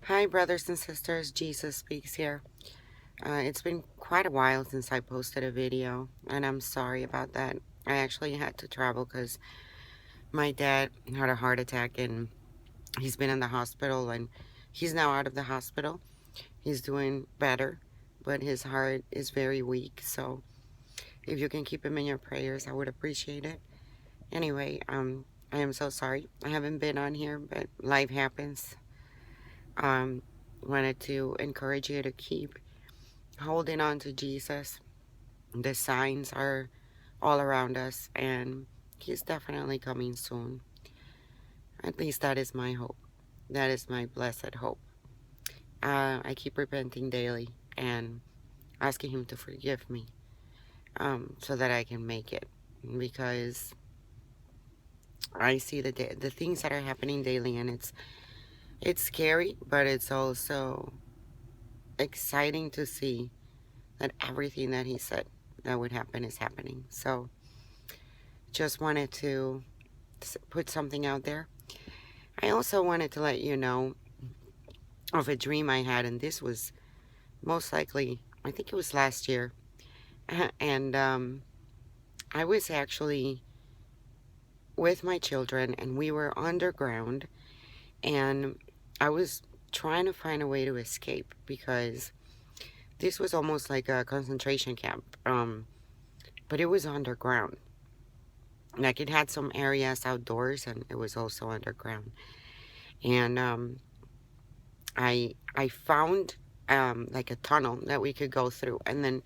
Hi, brothers and sisters. Jesus Speaks here. It's been quite a while since I posted a video, and I'm sorry about that. I actually had to travel because my dad had a heart attack, and he's been in the hospital, and he's now out of the hospital. He's doing better, but his heart is very weak. So if you can keep him in your prayers, I would appreciate it. Anyway, I am so sorry. I haven't been on here, but life happens. Um, Wanted to encourage you to keep holding on to Jesus. The signs are all around us, and He's definitely coming soon. At least that is my hope. That is my blessed hope. I keep repenting daily and asking Him to forgive me, so that I can make it. Because I see the things that are happening daily, and it's scary, but it's also exciting to see that everything that He said that would happen is happening. So just wanted to put something out there. I also wanted to let you know of a dream I had, and this was most likely, I think it was last year. And I was actually with my children, and we were underground, and I was trying to find a way to escape because this was almost like a concentration camp, but it was underground. Like it had some areas outdoors, and it was also underground. And I found like a tunnel that we could go through, and then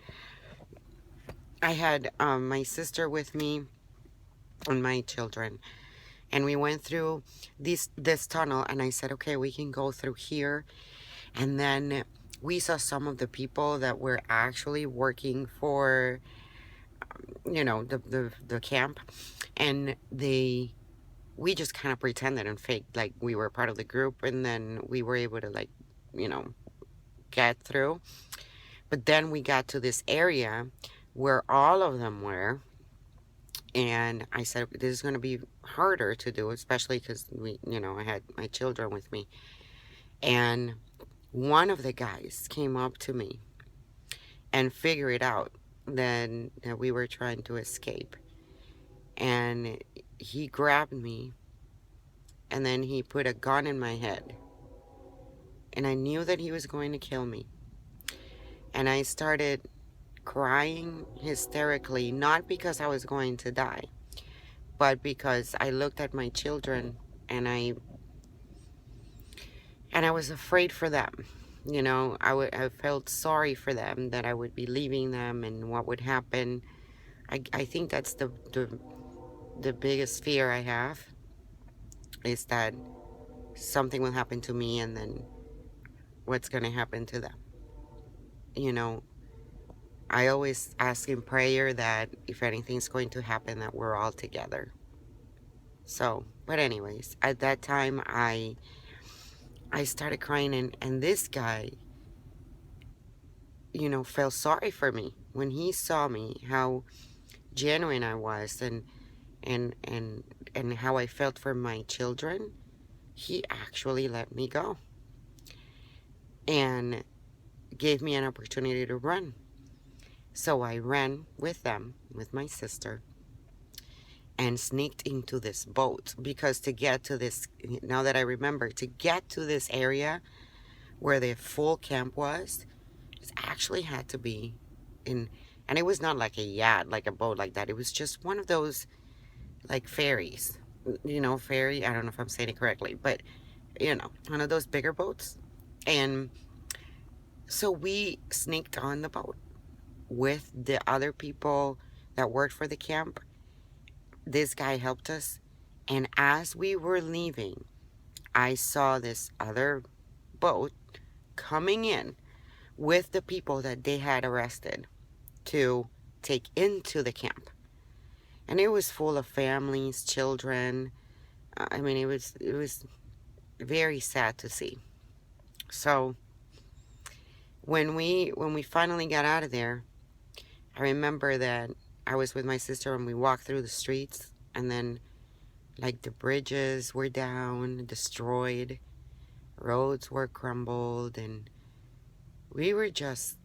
I had my sister with me and my children, and we went through this tunnel, and I said, okay, we can go through here. And then we saw some of the people that were actually working for, the camp, and we just kind of pretended and faked like we were part of the group, and then we were able to, like, you know, get through. But then we got to this area where all of them were, and I said, this is going to be harder to do, especially because I had my children with me. And one of the guys came up to me and figured out then that we were trying to escape. And he grabbed me, and then he put a gun in my head. And I knew that he was going to kill me. And I started crying hysterically, not because I was going to die, but because I looked at my children, and I was afraid for them. I felt sorry for them, that I would be leaving them and what would happen. I think that's the biggest fear I have, is that something will happen to me, and then what's going to happen to them. You know, I always ask in prayer that if anything's going to happen, that we're all together. So, but anyways, at that time, I started crying, and this guy, felt sorry for me when he saw me, how genuine I was, and and and how I felt for my children. He actually let me go and gave me an opportunity to run. So I ran with them, with my sister, and sneaked into this boat, because to get to this, now that I remember, to get to this area where the full camp was, it actually had to be in, and it was not like a yacht, like a boat like that. It was just one of those, like, ferries. Ferry, I don't know if I'm saying it correctly, but, one of those bigger boats. And so we sneaked on the boat with the other people that worked for the camp. This guy helped us. And as we were leaving, I saw this other boat coming in with the people that they had arrested to take into the camp. And it was full of families, children. I mean, it was very sad to see. So when we finally got out of there, I remember that I was with my sister, and we walked through the streets, and then, like, the bridges were down, destroyed. Roads were crumbled, and we were just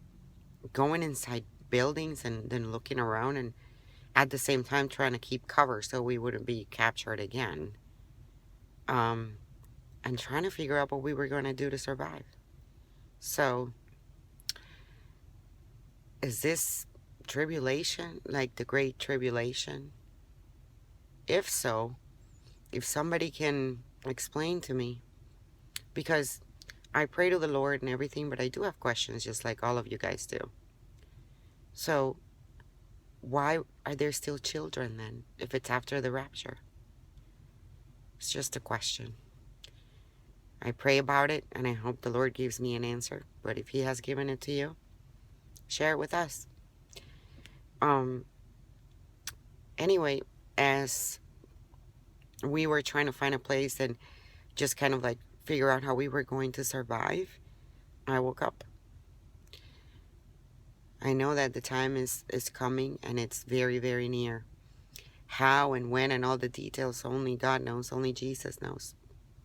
going inside buildings and then looking around, and at the same time trying to keep cover so we wouldn't be captured again. Um, and trying to figure out what we were going to do to survive. So, is this tribulation like the Great Tribulation? If so, if somebody can explain to me, because I pray to the Lord and everything, but I do have questions just like all of you guys do. So, why are there still children then if it's after the rapture? It's just a question. I pray about it and I hope the Lord gives me an answer. But if He has given it to you, share it with us. Anyway, as we were trying to find a place and just kind of like figure out how we were going to survive, I woke up. I know that the time is coming and it's very, very near. How and when and all the details, only God knows, only Jesus knows.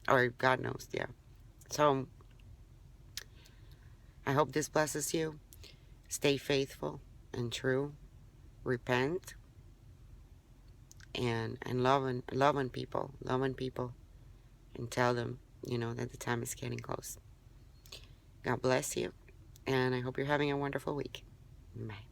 Or God knows, yeah. So, I hope this blesses you. Stay faithful and true. Repent. And love on people. Love on people. And tell them, that the time is getting close. God bless you. And I hope you're having a wonderful week. Bye.